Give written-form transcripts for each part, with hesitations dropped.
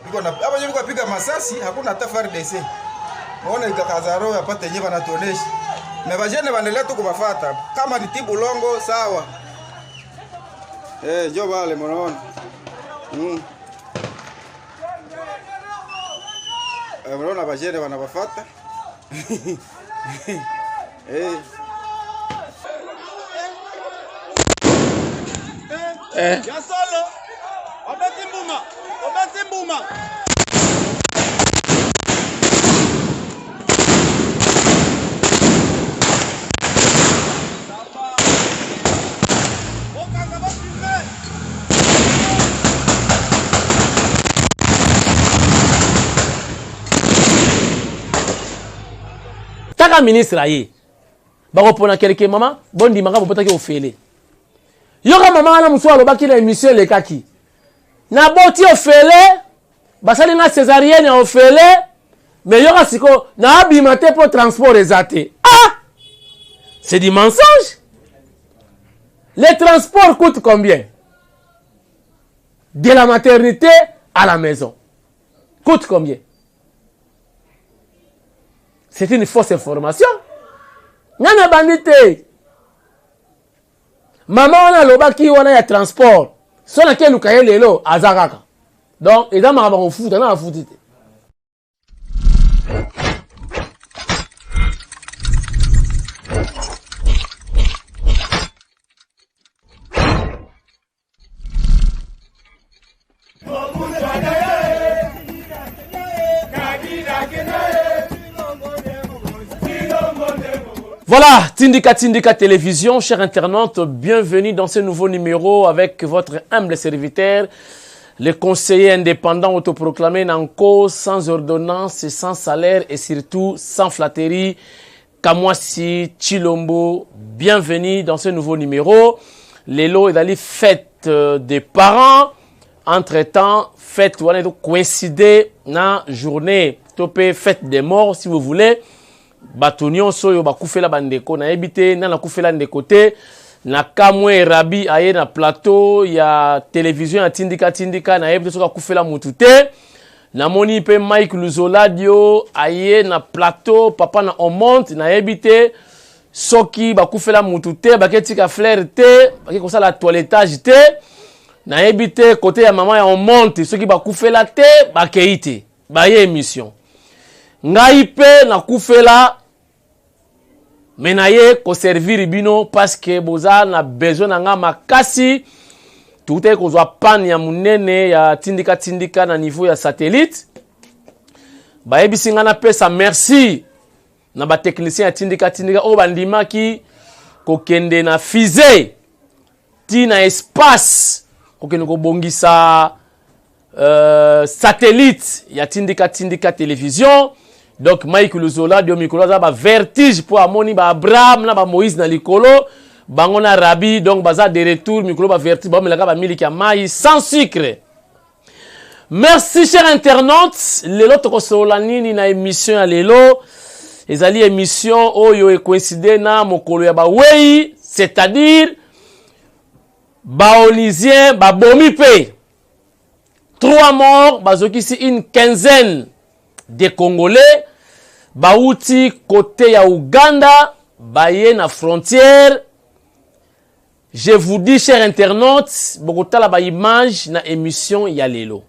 Iko na hapa nyewe kupiga masasi hakuna hata FARDC. Waona ikakazaro yapate nyewe wanatuonesha. Na bajene bandelea tu kubafuata. Kama ni tibu longo sawa. Njoo wale mnaona. Mnaona bajene wanabafuata. Ya solo. Obeti mbuma. Taka ministre aye. Bako pona quelques maman, bondi manga bopota ki ofele. Yoka mama na muso alobaki na émission le kaki. Na boti ofele, basali na césarienne ofele, mais yoka siko na abimate pour transport exaté. Ah! C'est du mensonge. Les transports coûtent combien? De la maternité à la maison. Coûte combien? C'est une fausse information. Nana bandité. Maman on a lobaki on a ya transport. Sona ke lukaye lelo azakaka. Donc eza mama ko futa na futite. Voilà, Tindika Télévision, chers internautes, bienvenue dans ce nouveau numéro avec votre humble serviteur, le conseiller indépendant autoproclamé Nanko, sans ordonnance, sans salaire et surtout sans flatterie, Kamwasi Chilombo. Bienvenue dans ce nouveau numéro. Lelo est allé fête des parents, entre-temps, fête où on est coïncidé dans la journée, topé fête des morts si vous voulez. Batonion soyo bakufela bandeko na ebité na kufela ndekote na kamwe rabi aye na plateau ya télévision ya tindika na ebité soka kufela mutute na moni pe Mike Luzoladio aye na plateau papa na on monte na ebité soki bakufela mutute baketika flair te baki kosa la toilettage te na ebité côté ya maman ya on monte soki bakufela te bakeite baye émission ngai pe na kufela menaye ko servir bino parce que boza na besoin na nga makasi tout est ko zwa pan ya munene ya tindika na niveau ya satellite ba ebisinga na pesa merci na ba technicien ya tindika o bandimaki ko kende na fusée ti na espace ko kende ko bongisa satellite ya tindika télévision. Donc Mike Luzola dio mikolo za ba vertige pour amoni ba Abraham na ba Moïse na likolo bangona rabi donc baza de retour mikolo ba vertige ba melaka ba miliki ya mai sans sucre. Merci chers internautes, lelo toko sola nini na émission ya lelo ezali émission oyo e coïncide na mokolo ya ba wei, c'est-à-dire ba onisien ba bomi pe 3 morts bazoki si une quinzaine des Congolais, Baouti côté ya Ouganda, baye na frontière. Je vous dis, chers internautes, Bogota la ba image na émission ya lelo.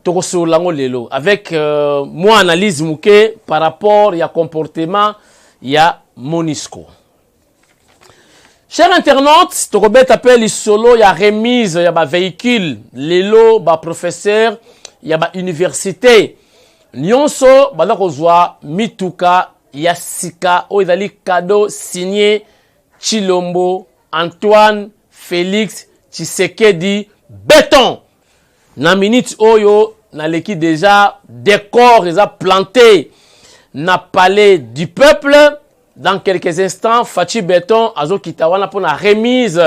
Toko sur lango lelo avec moi analyse mouké par rapport ya comportement ya Monisco. Chers internautes, toko bet appelle solo ya remise ya ba véhicule lelo ba professeur ya ba université nyonso bala kozwa mituka ya sika o ezali cadeau signé Chilombo Antoine Félix Tshisekedi Béton na minute oyo na leki déjà décor eza planté na palais du peuple. Dans quelques instants Fachi Béton azo kitawana pour la remise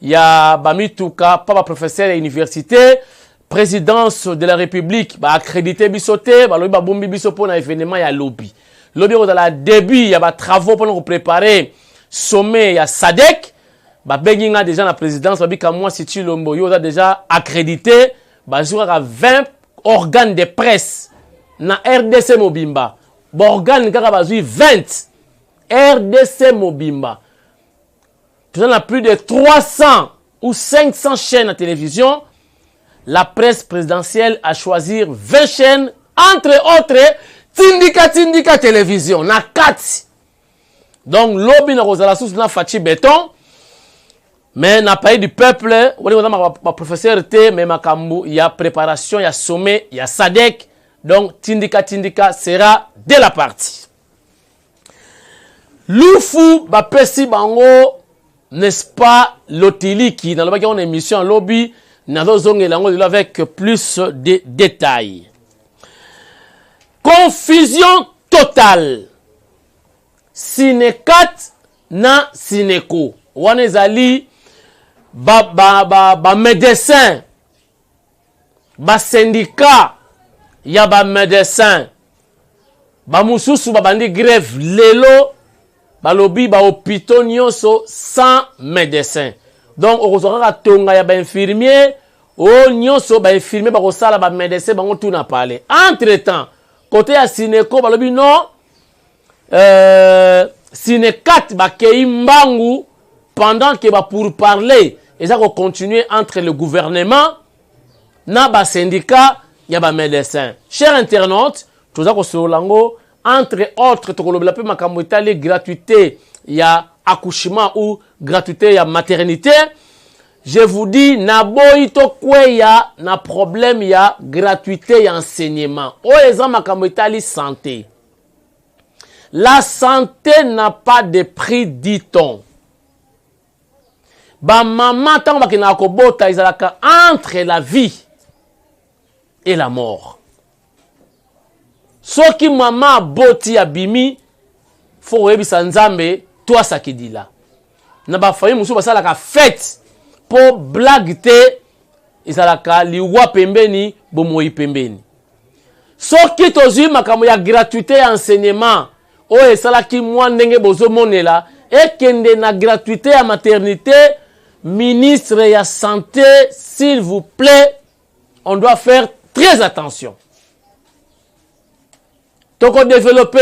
ya ba mituka papa professeur à l'université. Présidence de la République ba accrédité bisoté ba lobi ba bombi biso pour un événement ya lobby au la début ya ba travaux pour préparer sommet ya SADC ba benginga déjà la présidence ba bika moi si Chilombo yo déjà accrédité bazwaka 20 organes de presse na RDC Mobimba. Organe kaka bazwi 20 RDC Mobimba. Tout en a plus de 300 ou 500 chaînes à télévision. La presse présidentielle a choisi 20 chaînes, entre autres Tindika Télévision, na 4. Donc, lobby na Rosala sous na Fachi Béton. Mais na pays du peuple, ma professeur T, mais makambu, il y a préparation, il y a sommet, il y a Sadek. Donc, Tindika sera de la partie. Lufu, Bapesi Bango, n'est-ce pas, Lotiliki, dans le une émission lobby, avec plus de détails. Confusion totale. Sinekat na Sineko. Wanezali, médecin, syndicat, ya médecin, mususu bandi grève lelo, balobi hôpitaux nyonso sans médecin. Donc okozaka tonga ya infirmier, nyonso infirmier bakosala médecin bango tout na parler. Entre-temps, côté ya Sineko balobi non, Sinekat bakei mbangu pendant que pour parler, ils ont continué entre le gouvernement na syndicat ya médecin. Chers internautes, tout ça lango entre autres to kolobela pe makambo itali gratuité ya accouchement ou gratuité ya maternité. Je vous dis na boito kweya na problème ya gratuité ya enseignement. O eza makambo itali santé. La santé n'a pas de prix, dit-on. Ba maman tant que na kobota izalaka entre la vie et la mort. Soki maman boti abimi faut rebisa nzambe toi sakidila. Na ba famille musu basala ka fête pour blague te izalaka liwa pembeni bomoi pembeni. Soki tozui makambo ya gratuité ya enseignement o esalaki mwa ndenge bozo monela ekende na gratuité ya maternité. Ministre de la Santé, s'il vous plaît, on doit faire très attention. Donc, on développe,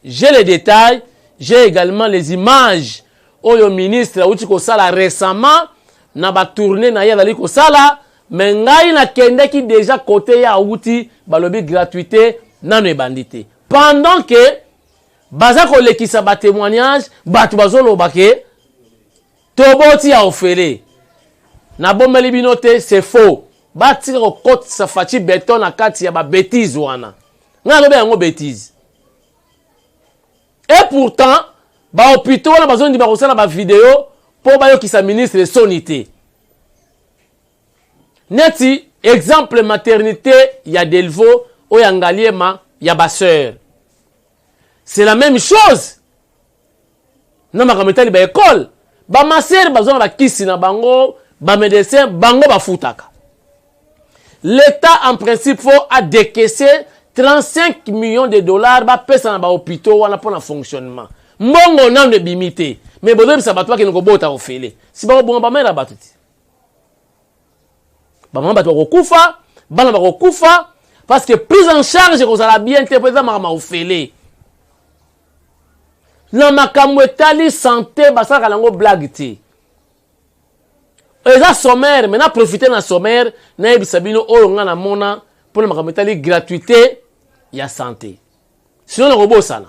j'ai les détails, j'ai également les images où le ministre a récemment n'a pas tourné na yali ko sala, mais ngai na kende qui déjà côté ya outi balobi gratuité nano bandité. Pendant que baza ko lekisa ba témoignage, batu bazolo bake Toboti a offert. Na bomeli binote c'est faux. Bati ko kote sa Fachi Béton na kati ya ba bêtise wana. Nga lobe yango bêtise. Et pourtant, ba hôpitaux wana bazon di ba kosala ba vidéo pour ba yo ki sa ministre de sonité. Neti exemple maternité ya Delvo o ya Ngaliema ya ba sœur. C'est la même chose. Na makametali ba école. Ba maser bazona ba kisi na bango, ba médecin bango ba futaka. L'État en principe faut a décaisser 35 millions de dollars ba pesa na ba hôpitaux wana pour na fonctionnement. Mbongo na ne bimité, mais bozo bisa batwa ke ngobota ofele. Si ba bonga ba mera batuti. Ba mama batwa kokufa, bana ba kokufa parce que prise en charge ko sala bien interpréter mama ofele. Na makambo etali santé basaka lango blague ti. Eza sommaire, maintenant profiter na sommaire na ebisabino oyo nga na mona pour na makambo etali gratuité ya santé. Sinon na robo sana.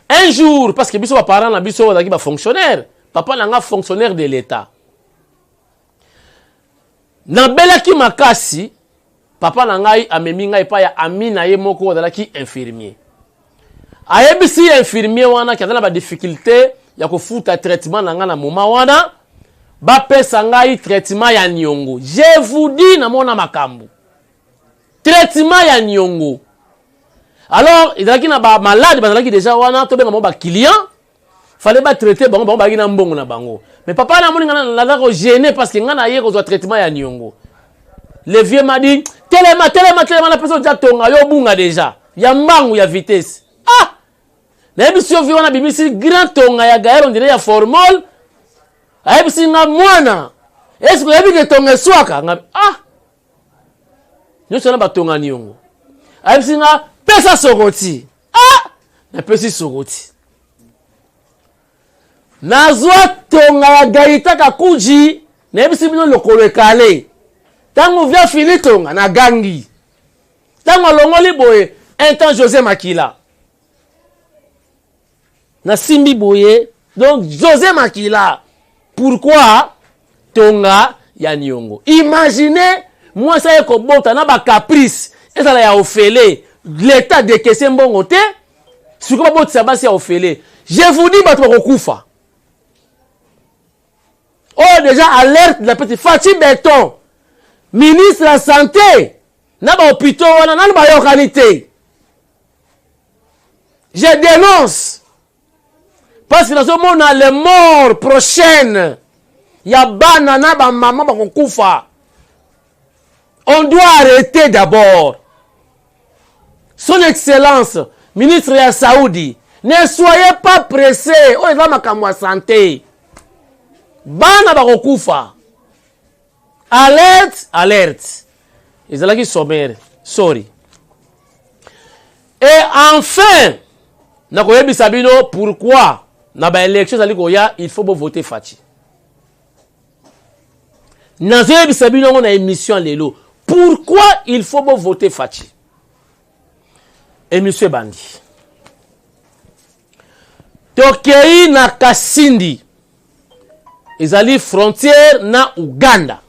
Un jour parce que biso ba parents na biso bazaki ba fonctionnaire, papa na nga fonctionnaire de l'État. Na belaki makasi, papa na ngai amemi ngai pa ya Amina ye moko bazalaki infirmier. Ayebisi infirmier wana qui a la difficulté ya kofuta traitement na nga na moma wana ba pesa ngai traitement ya nyongo. Je vous dis na mona makambo. Traitement ya nyongo. Alors, il y a qui na ba malade bazalaki déjà wana to benga mo ba client. Fallait ba traiter bango ba na mbongo na bango. Mais papa na moni nga na ko gêner parce que nga na ye ko zo traitement ya nyongo. Le vieux m'a dit telema la personne déjà tonga yo bunga déjà. Ya mbangu ya vitesse. Ah! Nebisio vi wana bimisi grand tonga ya gaero ndire ya formol. Ayebisi nga mwana. Est-ce que yebi ke tonga swaka nga ah. nyonso na batonga niongo ayebisi nga pesa sokoti napesi sokoti nazwa tonga ya Gaita Kakuji nayebisi bino lokolo ekale ntango via fini tonga na gangi ntango alongoli boye un temps José Makila na simbi boye donc José Makila pourquoi tonga ya niongo imaginez moi ça eko bota na ba caprice ezala ya ofele l'état de kese mbongo te siko ba botisa basi ya ofele je vous dis bato bakokufa oh déjà alerte la petite Fatim Beton ministre de la santé na ba hôpitaux wana na ba yokani te je dénonce parce que dans monde a les morts prochaines ya bana na ba maman bakokufa. On doit arrêter d'abord. Son Excellence, ministre ya Saoudi, ne soyez pas pressés. On est là ma santé. Bana bakokufa. Alerte, alerte. Ils ont qui sommaire. Sorry. Et enfin, nakoyebi sabino pourquoi na ba élection il faut voter Fati. Nazoyebi sabino on a émission lelo. Pourquoi il faut voter Fati? Et monsieur Bandi. Tokei na Kasindi. Ils allaient frontière na Uganda.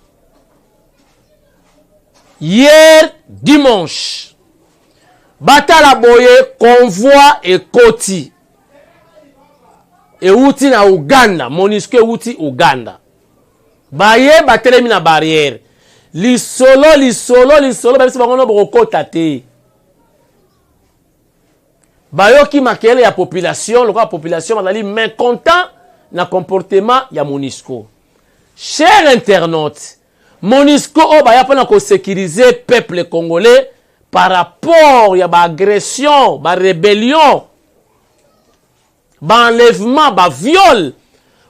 Hier dimanche. Batala boye convoi et koti. Et outi na Uganda. Monisque outi Uganda. Baye batelemi na barrière. Lisolo, même si bango no bokota te. Bayoki makele ya population, la population bazali mécontent na comportement ya Monisco. Chers internautes, Monisco o baya pona ko sécuriser peuple congolais par rapport ya ba agression, ba rébellion, ba enlèvement, ba viol.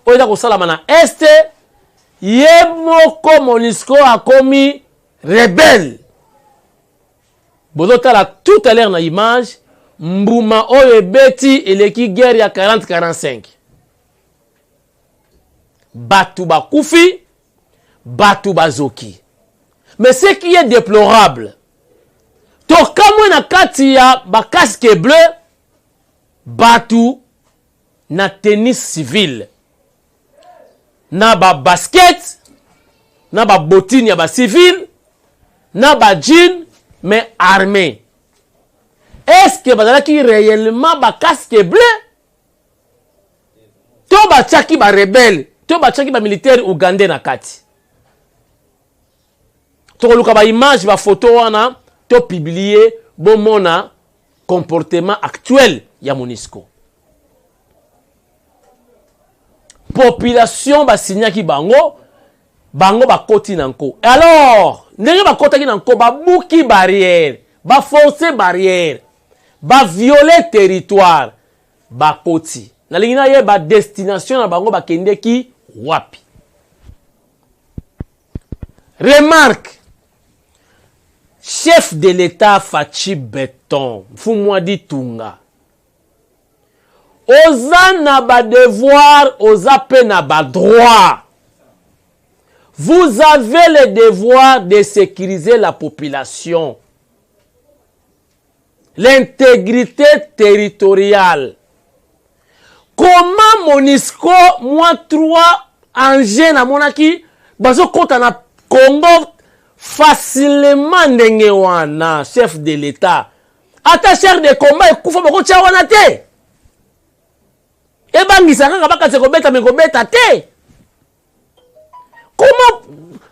O ida ko sala mana este Yemoko Monisco a commis rebelle. Bozotala tout à l'heure na image. Mbouma oye beti eleki guerre ya 40-45. Batu bakufi, batu bazoki. Mais ce qui est déplorable, tokamwe na kati ya ba casque bleu, batu na tennis civil. Na ba basket, na ba bottine ya ba civil, na ba jean, mais armé. Est-ce que bazalaki réellement ba casque bleu? To ba tchaki ba rebelle, to ba tchaki ba militaire ougandais na kati. To luka ba image ba photo wana, to publier bon mona comportement actuel ya Monisco. Population ba signaki bango ba koti nanko. Alors, ndenge ba kotaki nanko ba buki barrière, ba forcer barrière, ba violer territoire, ba koti. Na lingina ye ba destination na bango ba kendeki wapi. Remarque, chef de l'État Fatim Beton, Fumwadi Tunga. Oza na ba devoir, oza pe na ba droit. Vous avez le devoir de sécuriser la population. L'intégrité territoriale. Comment Monisco, moi 3 engins na monaki, bazo kota na Congo facilement ndenge wana, chef de l'État. Ata chef de combat ekufa bako tia wana te. Ebangisa kaka baka se kobeta me kobeta te. Comment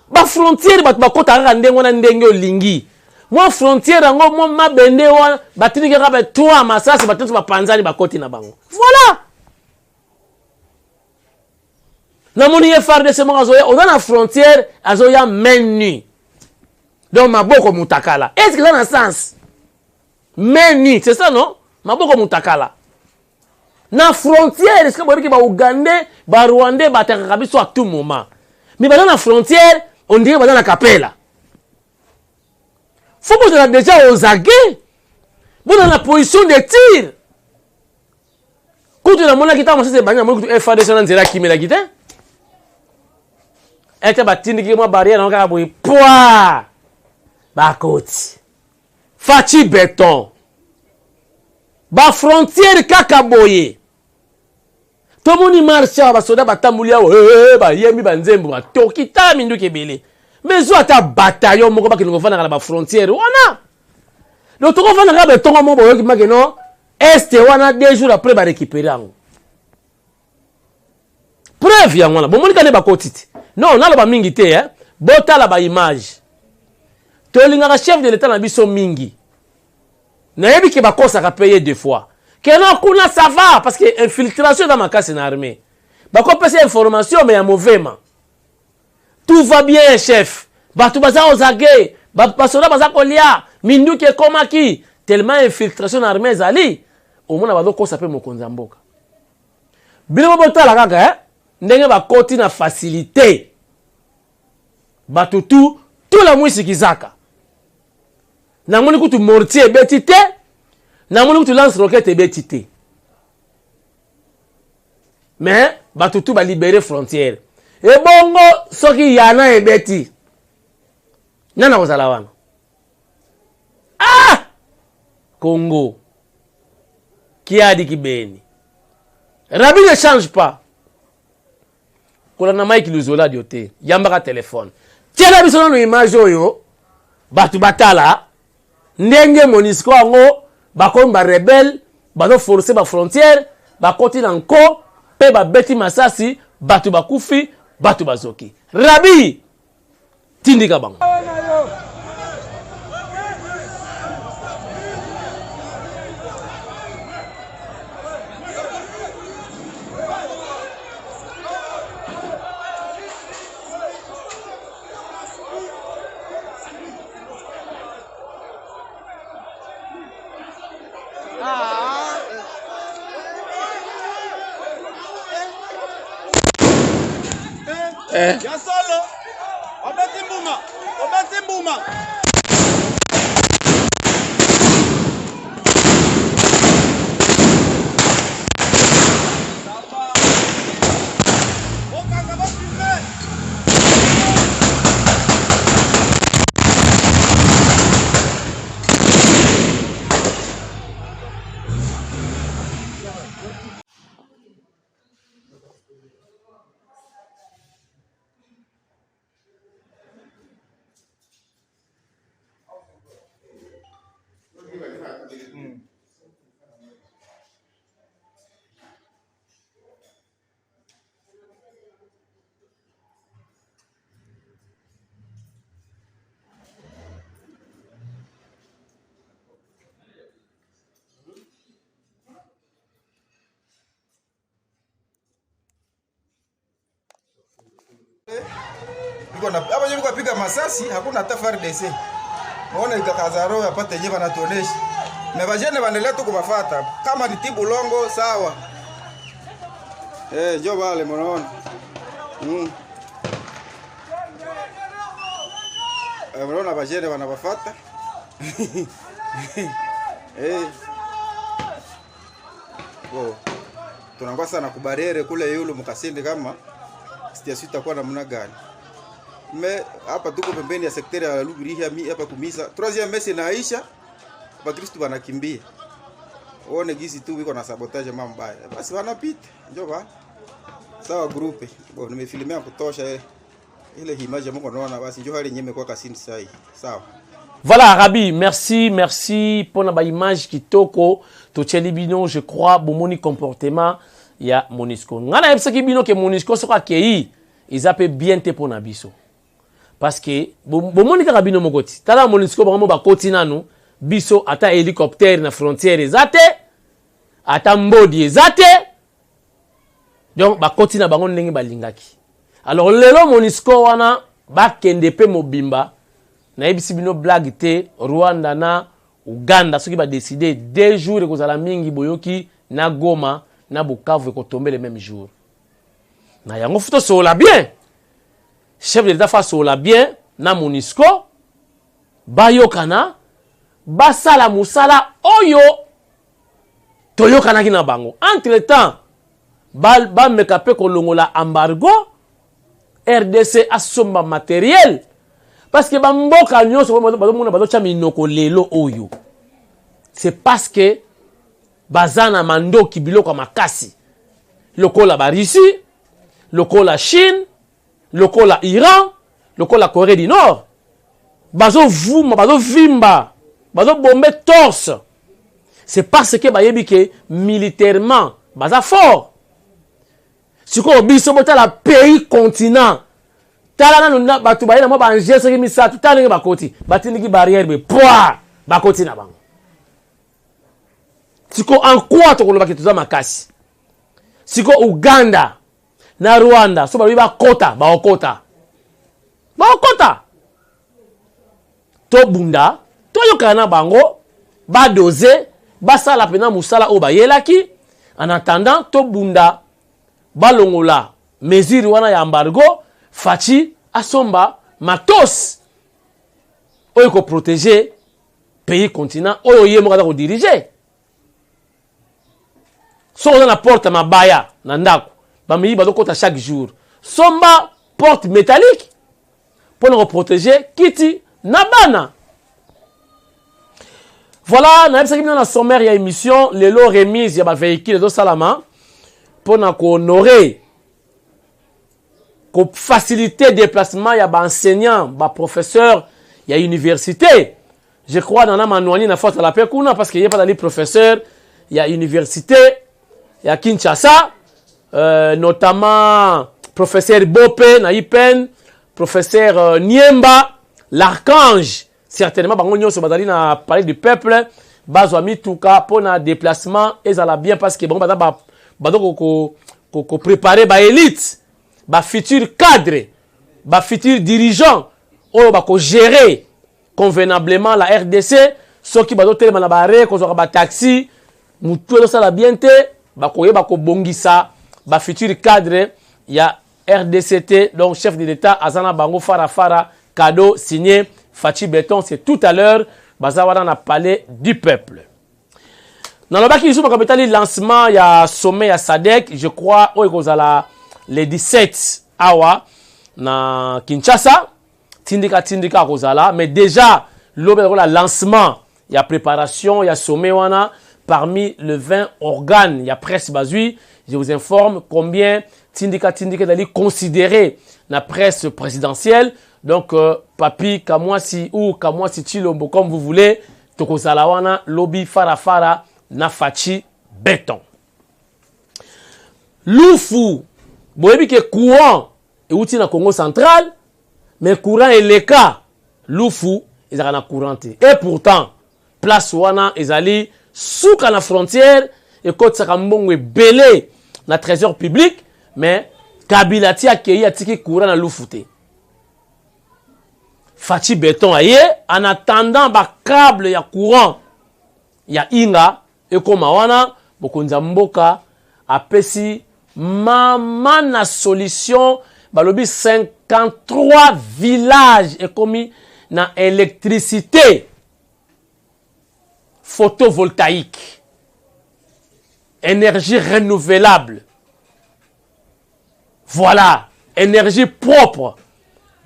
ba frontière bat bakota kaka ndenge na ndenge olingi. Moi frontière ngo mo mabende wana batini kaka ba 3 masasi batatu ba panzani bakoti na bango. Voilà. Na moni FARDC mo azoya on na frontière azoya menu. Donc maboko mutakala. Est-ce que ça a un sens? Menu, c'est ça non? Maboko mutakala. Na frontière, est-ce que vous voyez que les Ougandais, les Rwandais, les Tarakabi sont à tout moment. Mais dans la frontière, on dirait que dans la capella. faut que tu déjà aux aguets. Bon, dans la position de tir. Quand tu as mon acquitté, moi, c'est bagné, moi, tu FAD, c'est un zéro qui me l'a quitté. Et tu as battu une barrière, on a un poids. Bah, côté. Fati béton. Bah, frontière kakaboye. Tout le monde marche, bah, soda, bah, tamoulia, bah, yemi, bah, nzembo, bah, tokita, mindu kebele. Mais zo ata bataillon, moko, bah, qui nous va dans la frontière, wana. Donc, tu vas dans la tonga, mon boyo, qui m'a dit non, est, wana, 2 jours après, bah, récupérer. Preuve, ya, wana. Bon, mon kane, bah, kotiti. Non, on a la mingi te, hein. Bota la ba image. To linga chef de l'état na biso mingi. Na yebi ke ba kosa ka payer 2 fois. Que non kuna ça va parce que infiltration dans ma casse en armée. Ba ko pesa information mais ya mauvais. Tout va bien chef. Ba tu baza ozage, ba pasona baza kolia, mindu ke komaki tellement infiltration en armée zali. Au moins ba do kosa pe mokonza mboka. Bilo botala kaka hein. Ndenge ba koti na facilité. Batutu tout la mwisi kizaka. Na moni kutu mortier betité. Na moni kutu lance roquette betité. Mais batutu ba libérer frontière. Et bongo soki yana e beti. Nana kozala wana. Ah! Congo. Qui a dit qui béni? Rabi ne change pas. Kola na Mike Luzola diote. Yambaka téléphone. Tiens biso na image oyo. Batu batala. Ndenge Monisco ango. Bakon ba rebelle. Bazo forcer ba frontière. Bakoti nanko. Pe ba beti masasi. Batu bakufi. Batu bazoki. Rabi. Tindika bango. Ya solo. Obeti mbuma. Obeti mbuma. Hapa nyewe kupiga masasi hakuna hata FARDC. Maona ikakazaro yapata yenyewe wanatuonesha. Na bajene bandelea tu kubafuata. Kama ni tibu longo sawa. Njoo wale mnaona. Mnaona bajene wanabafuata. Wow. Tunangwa sana kubarere kule yulu mkasindi kama situation itakuwa namna gani. Me hapa tuko pembeni ya sekteri ya Lubiriha hapa kumisa. 3e mesi naisha. Bakristo wanakimbia. Waone gisi tu wiko na sabotage mambo mbaya. Basi wanapita. Njoo ba. Sawa grupe. Bo nimefilmia kutosha ile image Mungu naona basi njoo hali nyeme kwa kasini sai. Sawa. Voilà, Rabi, merci pour la image kitoko. To bino, je crois, bon comportement ya Monisco. Ngana yebsa ki bino ke Monisco soka kei, ils appellent bien te pour nabiso. Parce que bon ka bino mokoti. Tala Monisco ba ba koti nanu, biso ata hélicoptère na frontière ezate, ata mbodi ezate. Donc ba koti na bango ndenge balingaki. Alors lelo Monisco wana ba kende pe mobimba. Na yebisi bino blague te Rwanda na Uganda ceux qui va décider 2 jours que la mingi boyoki na Goma na Bukavu ko tomber le même jour. Na yango futo sola bien. Chef de l'État fa sola bien na Monisco bayokana basala musala oyo toyokana ki na bango. Entre temps ba mekape kolongola embargo RDC asomba matériel parce que ba mboka nyonso bazomona bazocha minoko lelo oyo. C'est parce que bazana mandoki biloko makasi. Lokola ba Russie, lokola Chine, lokola Iran, lokola Corée du Nord. Bazo vuma, bazo vimba, bazo bombe torse. C'est parce que bayebi que militairement baza fort. Si ko biso bota la pays continent. Tala na batu bayena mo ba ngese ki misa tout tala ba koti. Batindi ki barrière be poa ba koti na bango. Si ko en quoi to koloba ke tuza makasi. Si ko Uganda na Rwanda so ba kota ba okota. Ba okota. To bunda, to yokana bango, ba doze, ba sala pena musala o ba yelaki. En attendant, to bunda, ba longola, mesure wana ya embargo, fachi, asomba, matos. Oyo ko protéger, pays continent, oyo ye mo ko diriger. So on a porte mabaya, nandako, ba mi ba do kota chaque jour. Somba porte métallique, pour nous protéger, kiti, Nabana. Voilà, dans la sommaire, il y a émission, les lots remise, il y a un véhicule de Salama pour nous honorer, pour faciliter le déplacement, il y a un enseignant, un professeur, il y a une université. Je crois dans la manuani, il y a force à la paix, parce qu'il n'y a pas de professeur, il y a université, il y a Kinshasa, notamment professeur Bope, Naïpen, professeur Niemba, l'archange, certainement, si on a parlé du peuple, bazwami touka pour un déplacement, et ça va bien parce que bon, préparer ba élite, ba futur cadre, ba futur dirigeant, on va gérer convenablement la RDC, ceux qui vont tellement la barre, qu'on aura ba taxi, mutuel ça la bien te, ba koye ba ko bongisa, ba futur cadre, il y a RDCT, donc chef de l'État, Azana Bango Farafara, cadeau signé Fachi Béton, c'est tout à l'heure, Bazawara a parlé du peuple. Dans le bac, il y a le lancement, il y a sommet à Sadek, je crois, le 17 awa, na Kinshasa, Tindika Kozala, mais déjà, le lancement, il y a préparation, il y a sommet, parmi le 20 organes, il y a presse basui, je vous informe combien Tindika d'aller considérer la presse présidentielle. Donc, Papi, Kamwasi ou Kamwasi Chilombo, comme vous voulez, Toko Salawana, Lobby Farafara, Nafachi, Béton. Loufou, boyebi que courant et outil na Congo central, mais courant et les cas, Loufou, ils ont couranté. Et pourtant, place wana, ils allaient sous la frontière, et quand ça est belé, na trésor public, mais Kabila ti accueilli a tiki courant na Loufouté. Fachi Béton aye, en attendant ba câble ya courant ya inga et comme wana bokonza mboka apesi mama na solution balobi 53 villages et commis na électricité photovoltaïque, énergie renouvelable. Voilà, énergie propre.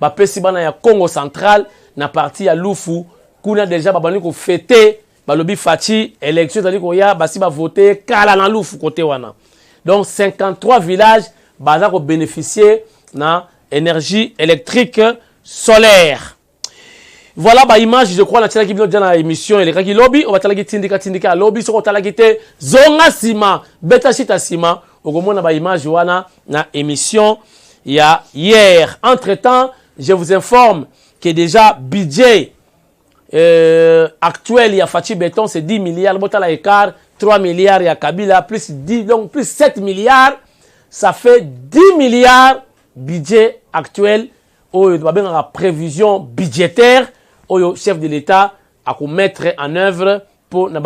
Bapesi bana ya Congo central na partie ya Lufu kuna déjà babani ko fêter balobi Fachi élection tali ko ya basi ba voter kala na Lufu côté wana. Donc 53 villages baza ko bénéficier na énergie électrique solaire. Voilà ba image je crois na tela ki bino na émission et les kaki lobby on va tala ki tindika lobby so ko tala ki te zonga sima beta chita sima okomona ba image wana na émission il y a hier. Entre-temps, je vous informe que déjà budget actuel, il y a Fachi Béton, c'est 10 milliards, Botala écart, 3 milliards, il y a Kabila, plus 10, donc plus 7 milliards, ça fait 10 milliards budget actuel, où il y a une prévision budgétaire, où le chef de l'État a mettre en œuvre pour les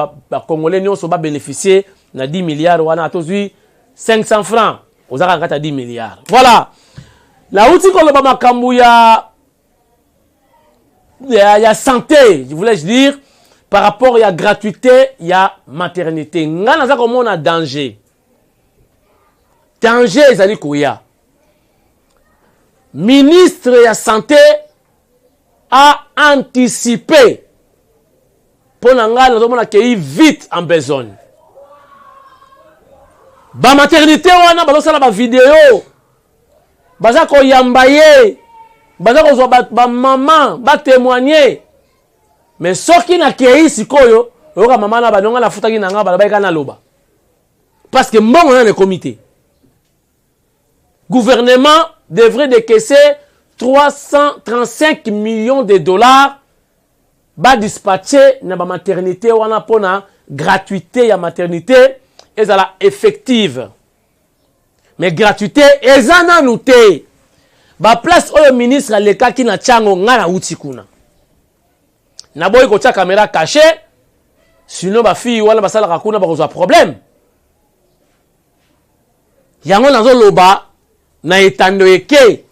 Congolais ne sont pas bénéficier de 10 milliards, ou à 500 francs, aux à 10 milliards. Voilà. La outil qu'on le makambu ya ya santé, je voulais dire, par rapport à la gratuité, il y a maternité. Nga naza comme on a danger. Danger, ezali koya. Ministre de la santé a anticipé pour nga nous avons accueilli vite en besogne. Ba maternité wana bazosala ba vidéo. Baza ko yambaye. Baza ko zo ba maman ba témoigner. Mais soki na kei sikoyo, oka maman na banonga na futaki na nga ba ba kana loba. Parce que mbongo na le comité. Gouvernement devrait décaisser 335 millions de dollars ba dispatcher na ba maternité wana pona gratuité ya maternité ezala effective. Mais gratuité ezana nouté. Ba place oyo ministre aleka ki na chango ngana utikuna. Na boy ko tia caméra cachée sinon ba fille wana basala kakuna ba kozwa problème. Yango nazo loba na etando eke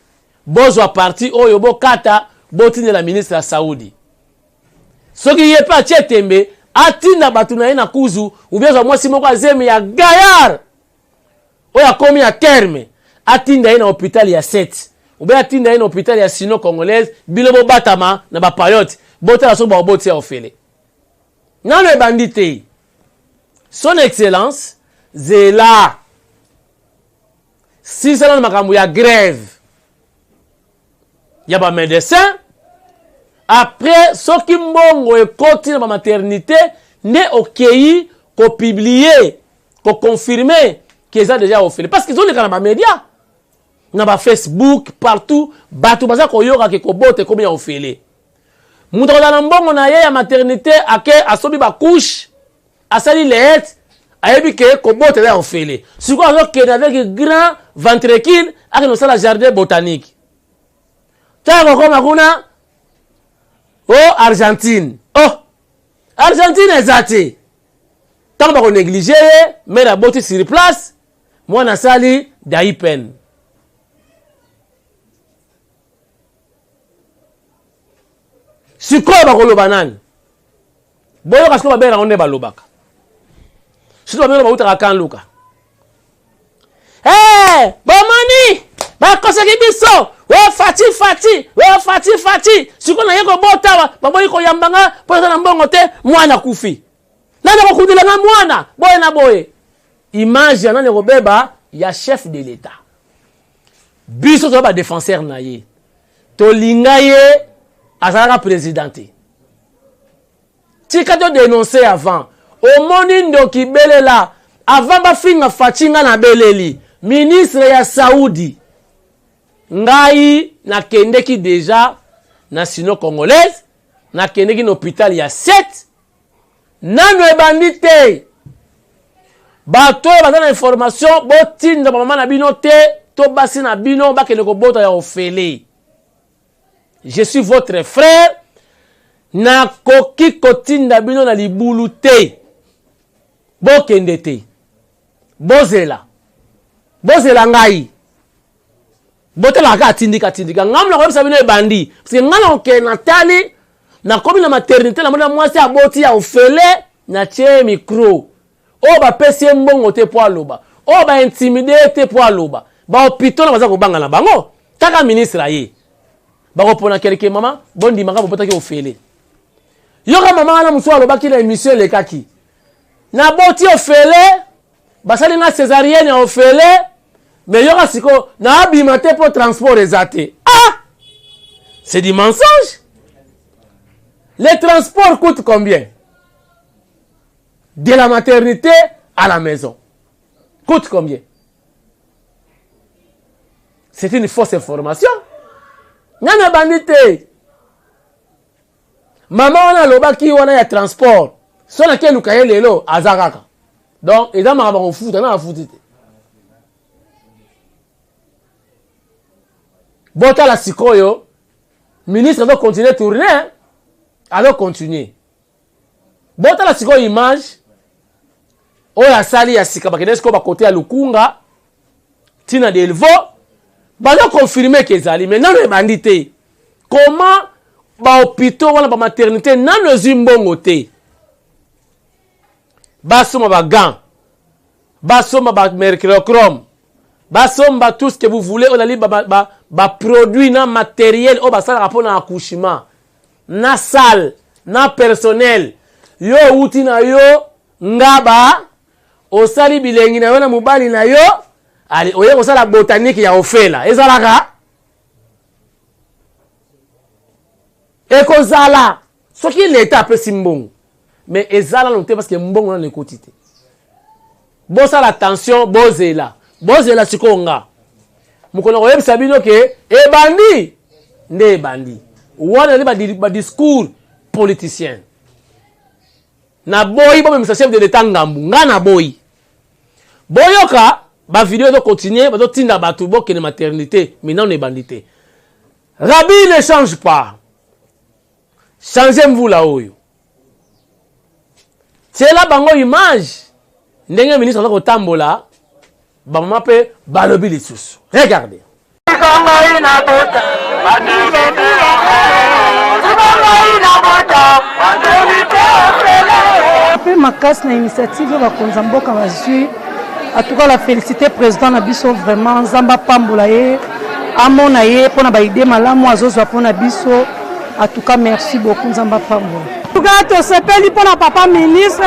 bozwa parti oyo bokata botine la ministre ya Saoudi. Soki ye pa chetembe atinda batu na ye na kuzu ubiazwa mwasi moko azeme ya gayar oyo akomi ya terme atinda ye na hôpital ya 7 ube atinda ye na hôpital ya Sino Congolaise bilo bo batama na ba payote botala so ba boti ya ofele nano ebandite son excellence zela si ça na makambo ya grève ya ba médecin après soki mbongo ekoti na ba maternité ne okei ko publier ko confirmer qu'ils ont déjà offert parce qu'ils ont les canaux médias na ba Facebook partout batu baza ko yoka ke ko bote ko bien offert muto na mbongo na ye ya maternité ake asobi ba couche asali let ayebi ke ko bote la offert siko azo ke avec grand ventricule ake no sala jardin botanique tango koma kuna oh Argentine ezati tant ba ko négliger mais la beauté sur place moi na sali daipen sikoyo ba ko loba nani boyo kasiko ba bera onde ba lobaka sito ba mero ba utaka kan luka bomani ba koseki biso fati siko na yeko bota ba boyi ko yambanga po na mbongo te mwana kufi nana ko kudila nga mwana boye na boye image ya nani ko beba ya chef de l'état biso to ba défenseur na ye to linga ye azalaka présidenté tika to dénoncer avant au moni ndoki belela avant ba finga fatinga na beleli ministre ya Saoudi ngai na kendeki déjà na Sino Congolaise na kendeki na hôpital ya 7 nano ebandite bato baza na information botinda mama na bino te to basi na bino bakende ko bota ya ofele je suis votre frère na koki kotinda bino na libulu te bokende te bozela ngai botela ka tindika ngamla ko bino ebandi parce que ngana oke na tali na komi na maternité na mona mwasi aboti ya ofele na tie micro o ba pesi mbongo te po aloba o ba intimider te po aloba ba hôpital na baza ko banga na bango taka ministre aye ba ko pona kelke mama bondi maka bopota ki ofele yoka mama na muso aloba ki na émission le kaki na boti ofele basali na césarienne ofele mais yoka siko na abimate pour transport ezate c'est du mensonge. Les transports coûtent combien? De la maternité à la maison coûte combien? C'est une fausse information. Nana bandite maman wana lobaki wana ya transport sona ke lukaye lelo azakaka donc ezama ba kofuta na afutite bota la sikoyo ministre doit continuer tourner alors continuer bota la sikoyo image oya sali ya sika bakenesko ba côté ya lukunga tina delvo ba confirmer que ezali mais non bandite comment ba hôpitaux wana ba maternité nano zimbongo te. Basoma ba gants, basoma ba mercurochrome, basoma tout ce que vous voulez, on a li ba produit na matériel o basala rapport na accouchement, na salle, na personnel. Yo uti na yo ngaba osali bilengi na yo na mobali na yo ali oye kosala botanique ya ofela ezalaka ekozala soki l'état peut simbongo mais ezala non te parce que mbongo na nekoti te bosala attention bozela sikonga mukona koyebisa bino ke ebandi nde ebandi wana li ba discours politicien na boyi bo même chef de l'état ngambu ngana boyi boyoka ba vidéo de continuer ba tinda batu bo kene maternité mais non ebandité Rabi ne change pas changez-vous là oyo c'est là bango image ndenge ministre za kotambola ba mama pe balobi lisusu regardez ma casse na initiative va konzamboka bazui en tout cas la féliciter président na biso vraiment nzamba pambola ye amona ye pona ba idée malamu azozwa pona biso en tout cas merci beaucoup nzamba pambola en tout cas to sepeli pona papa ministre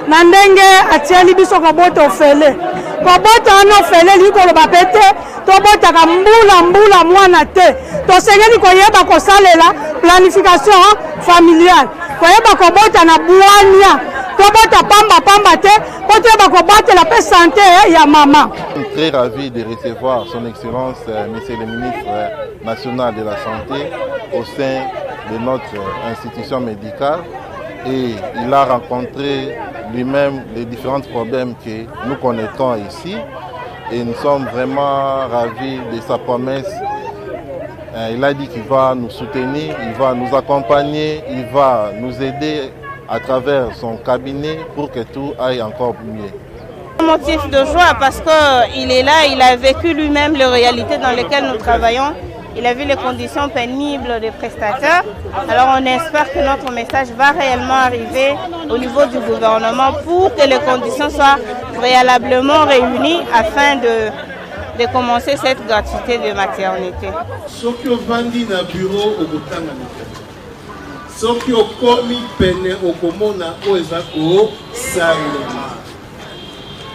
na ndenge atieli biso ko boto fele no fele liko lo bapete to bota ka mbula mwana te to sengeli ko yeba ko salela planification familiale ko yeba ko bota na buania to bota pamba te ko to yeba ko bota la santé ya mama. Très ravi de recevoir son excellence monsieur le ministre national de la santé au sein de notre institution médicale et il a rencontré lui-même les différents problèmes que nous connaissons ici et nous sommes vraiment ravis de sa promesse. Il a dit qu'il va nous soutenir, il va nous accompagner, il va nous aider à travers son cabinet pour que tout aille encore mieux. Un motif de joie parce qu'il est là, il a vécu lui-même les réalités dans lesquelles nous travaillons. Il a vu les conditions pénibles des prestataires. Alors on espère que notre message va réellement arriver au niveau du gouvernement pour que les conditions soient préalablement réunies afin de commencer cette gratuité de maternité. Ce qui est vendu dans le bureau au Botanga, ce qui est commis peine au Komona au Ezako, ça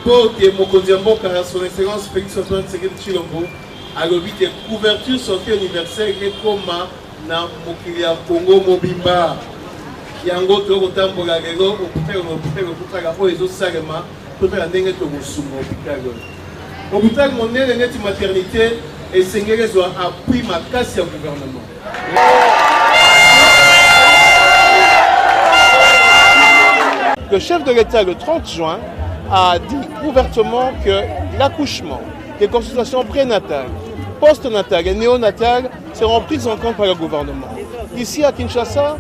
pour que Mokondiamboka, son excellence Félix Antoine Tshisekedi Tshilombo, a l'objet de couverture santé universelle et comme na mokili ya Congo mobimba yango to kotambola lelo okutaka oyo ezosalema totala ndenge tokosunga hôpital monene neti maternité esengeli ezwa appui makasi ya gouvernement. Le chef de l'État le 30 juin a dit ouvertement que l'accouchement, les consultations prénatales, postnatales et néonatales seront prises en compte par le gouvernement. Ici à Kinshasa,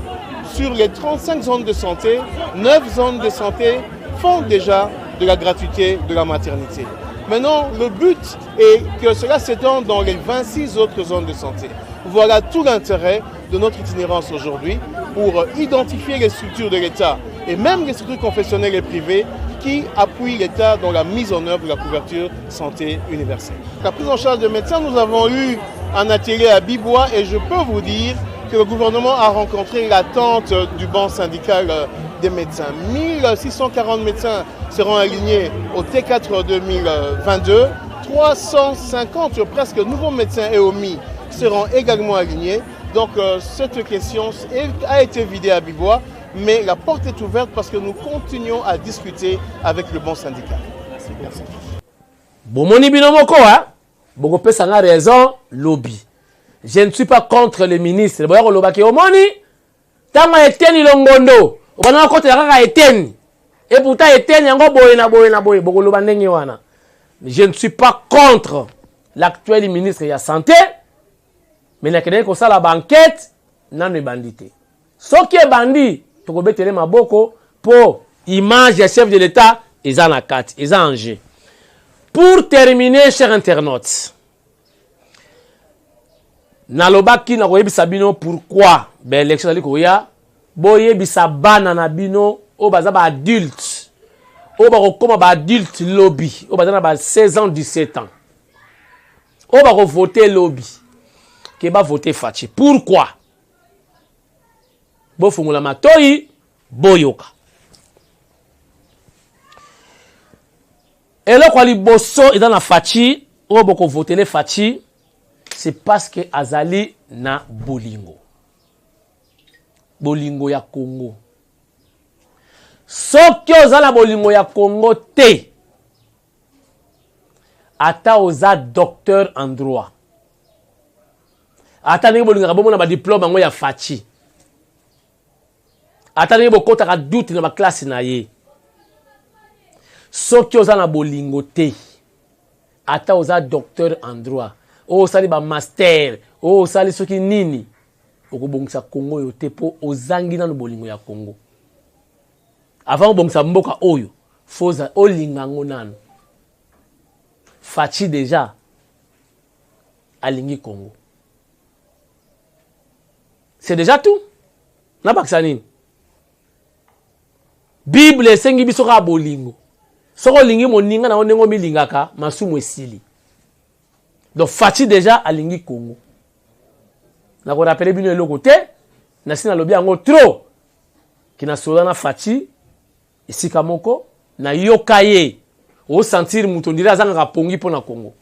sur les 35 zones de santé, 9 zones de santé font déjà de la gratuité de la maternité. Maintenant, le but est que cela s'étende dans les 26 autres zones de santé. Voilà tout l'intérêt de notre itinérance aujourd'hui pour identifier les structures de l'État et même les structures confessionnelles et privées qui appuient l'État dans la mise en œuvre de la couverture santé universelle. La prise en charge des médecins, nous avons eu un atelier à Bibois et je peux vous dire que le gouvernement a rencontré l'attente du banc syndical des médecins. 1640 médecins seront alignés au T4 2022. 350 presque nouveaux médecins EOMI seront également alignés. Donc cette question a été vidée à Bibois, mais la porte est ouverte parce que nous continuons à discuter avec le bon syndicat. Merci. Bomoni binomoko, hein? Bogopé ça a raison, lobby. Je ne suis pas contre les ministres. Boyako lobaki omoni, tanga eteni longondo. Obana kote kaka eteni. Et pourtant eteni yango boye. Boko loba ndenge wana. Je ne suis pas contre l'actuel ministre de la santé, mais na kene ko sala banquette nanu bandité. Ce qui est bandit, to ko betele maboko pour image du chef de l'État eza na kati, eza en jeu. Pour terminer, chers internautes, nalobaki na koyebisa bino pourquoi ben élection ali koya boyebisa bana na bino o baza ba adulte o ba kokoma ba adulte lobby o baza na ba 16 ans 17 ans o ba ko voter lobby ke ba voter Faci. Pourquoi bo fungula matoi boyoka eloko liboso eza na Faci o boko voter le Faci. C'est parce que azali na bolingo. Bolingo ya Congo. Soki ozala bolingo ya Congo te. Ata oza docteur en droit. Ata ndenge bolingo kabomona ba diplôme ngo ya Faci. Ata ndenge bokota ka doute na ba classe na ye. Soki ozala na bolingo te. Ata oza docteur en droit. O sali ba master, o sali soki nini. Okobongisa Congo yo te po ozangi na bolingo ya Congo. Avant bongisa mboka oyo, foza olinga ngo nanu. Faci déjà alingi Congo. C'est déjà tout. Na bakisa nini. Bible esengi biso ka bolingo. Soko lingi moninga na onengo milingaka masumu esili. Donc Faci déjà alingi Congo. Na ko rappeler bino eloko te, na sina lobi yango trop. Kina sola na Faci isika moko na yokaye o sentir muto ndira zanga pongi pona Congo.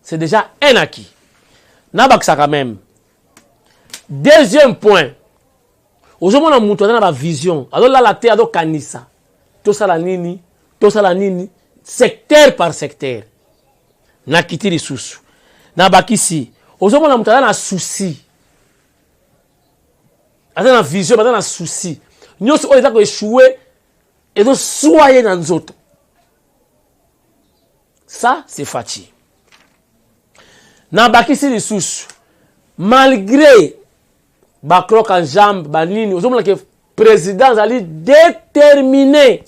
C'est déjà un acquis. Na baksa quand même. Deuxième point. Ozomona muto na ba vision. Alors là la terre do kanisa. To sala nini, secteur par secteur. Na kiti lisusu na bakisi ozomona mutala na souci ata na vision bata na souci nyonso oyo ezako échouer ezo soye na nzoto. Ça c'est Faci. Na bakisi lisusu malgré ba croc en jambe ba nini ozomona ke président ali déterminé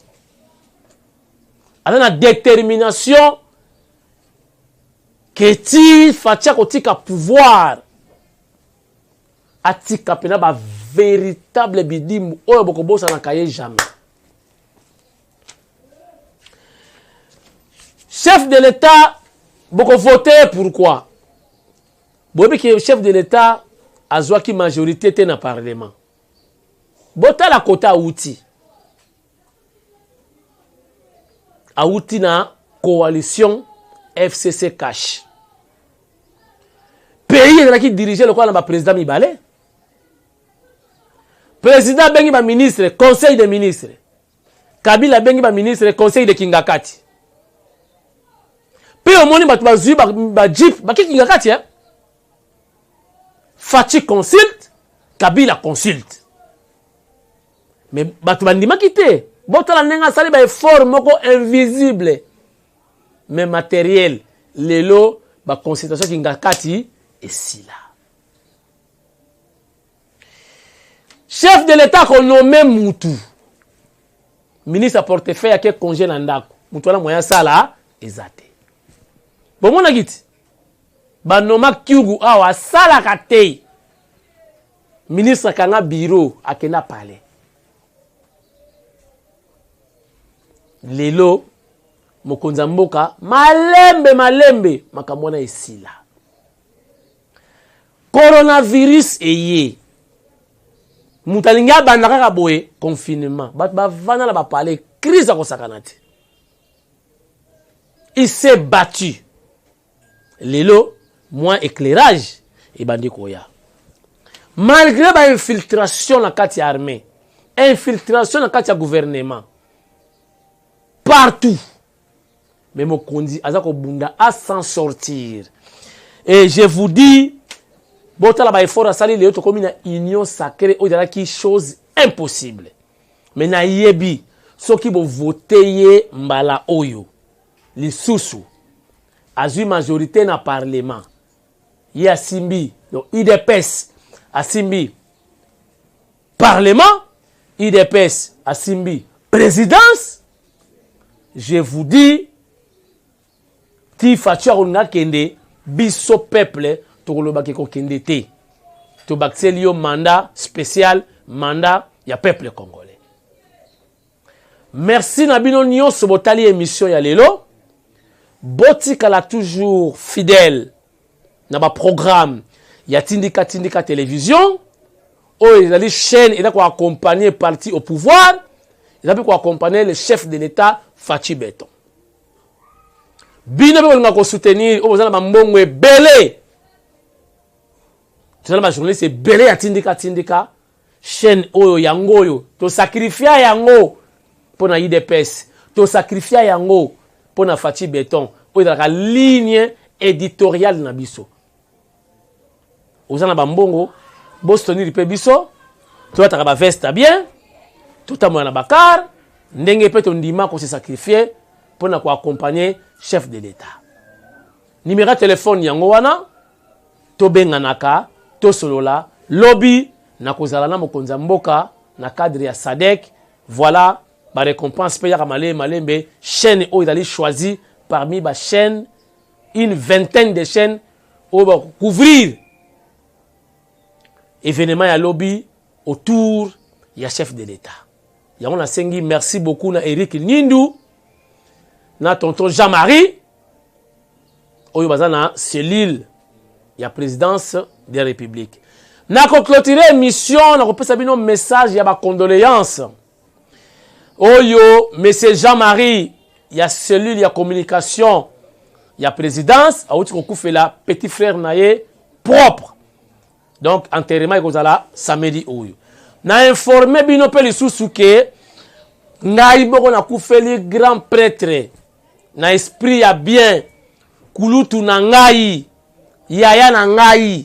ata na détermination que ti Faci kotika pouvoir atika pena ba véritable bidimu oyo bokobosa na kaye jamais. Chef de l'État boko voter pourquoi? Bobi que chef de l'État azwa ki majorité te na parlement. Bota la kota outi. Outi na coalition FCC cash. Pays qui dirige le quoi na ba président Mibale. Président bengi ba ministre, conseil des ministres. Kabila bengi ba ministre, conseil de Kingakati. Pe omoni batu bazui ba jeep, ba Kingakati hein. Faci consulte, Kabila consulte. Mais batu bandima kité. Botala nenga sali ba effort moko invisible. Mais matériel, lelo, ba consultation Kingakati et si là. Chef de l'État qu'on nomme Moutou. Ministre à portefeuille à quel congé n'andako. Moutou la moyen ça là, ezate. Bon mon agit. Ba noma Kyugu awa sala kate. Ministre kanga bureau à kena palais. Lelo mokonza mboka malembe makamona esila. Coronavirus eye. Mutalinga bandaka ka boye confinement. Ba vana la ba parler crise ko sakanati. Il s'est battu. Lelo moins éclairage et bandi koya. Malgré ba infiltration na kati armée, infiltration na kati gouvernement. Partout. Mais Mokondi azako bunda à s'en sortir. Et je vous dis botala ba effort asali le to comme une union sacrée au-delà qui chose impossible. Mais na yebi soki bo voter mbala oyo lisusu azui majorité na parlement. Ye asimbi donc IDPS asimbi parlement, IDPS asimbi présidence. Je vous dis ti Faci on a kende biso peuple tokoloba ko kende te. To bakseli yo mandat spécial, mandat ya peuple congolais. Merci Nabino Nyon Sobotali émission ya lelo. Botikala toujours fidèle na ba programme ya Tindika télévision. Il a des chaînes et là quoi accompagner parti au pouvoir. Il a pu accompagner le chef de l'État Fachi Beton. Bino pe nga ko soutenir o bozana ba mbongwe belé. Tuna ba journaliste belé ya Tindika chaîne oyo yango yo to sacrifier yango pona IDPS, to sacrifier yango pona Fachi Beton. O la ligne éditoriale na biso. Ozana ba mbongo Bostoniri pe biso, to ataka ba veste bien, tout amoya na bakar, ndenge pe to ndima ko se sacrifier pona ko accompagner chef de l'État. Numéro de téléphone yango wana, to benganaka, to solola, lobby na kozala na mokonza mboka na cadre ya SADC. Voilà ba récompense pe ya malembe chaîne o idali choisi parmi ba chaîne une vingtaine de chaînes au ba couvrir événement ya lobby autour ya chef de l'État. Yango na sengi merci beaucoup na Eric Nindu na tonton Jean-Marie oyo bazana cellule ya présidence des républiques. Na ko clôturer émission na ko pesa bino message ya ba condoléances. Oyo monsieur Jean-Marie ya cellule ya communication ya présidence a outi ko kufela petit frère naye propre. Donc enterrement ekozala samedi oyo. Na informé bino pe lisusu ke ngai boko na kufeli grand prêtre na esprit ya bien kulutu na ngai yaya na ngai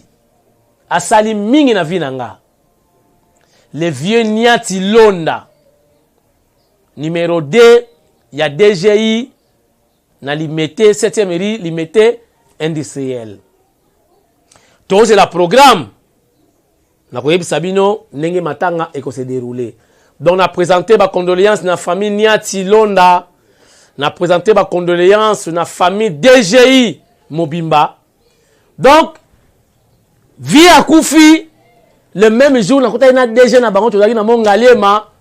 asali mingi na vie na nga. Le vieux Niati Londa numéro 2 ya DGI na limité 7e ri limité industriel. Tous la programme na koyebisa bino ndenge matanga eko se dérouler. Donc na présenté ba condoléances na famille Niati Londa, na présenté ba condoléances na famille DGI Mobimba. Donc vie à Koufi le même jour na kota ina DG na bango tozaki na Mongalema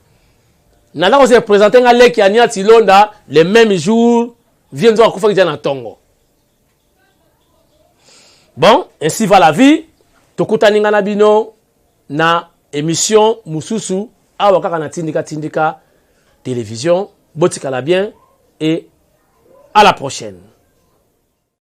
na la ko se présenter nga leki ya Niati Londa le même jour vient de Koufa ki na Tongo. Bon, ainsi va la vie. Tokutani nga na bino na émission Mususu awa kaka na Tindika télévision. Botikala bien et à la prochaine.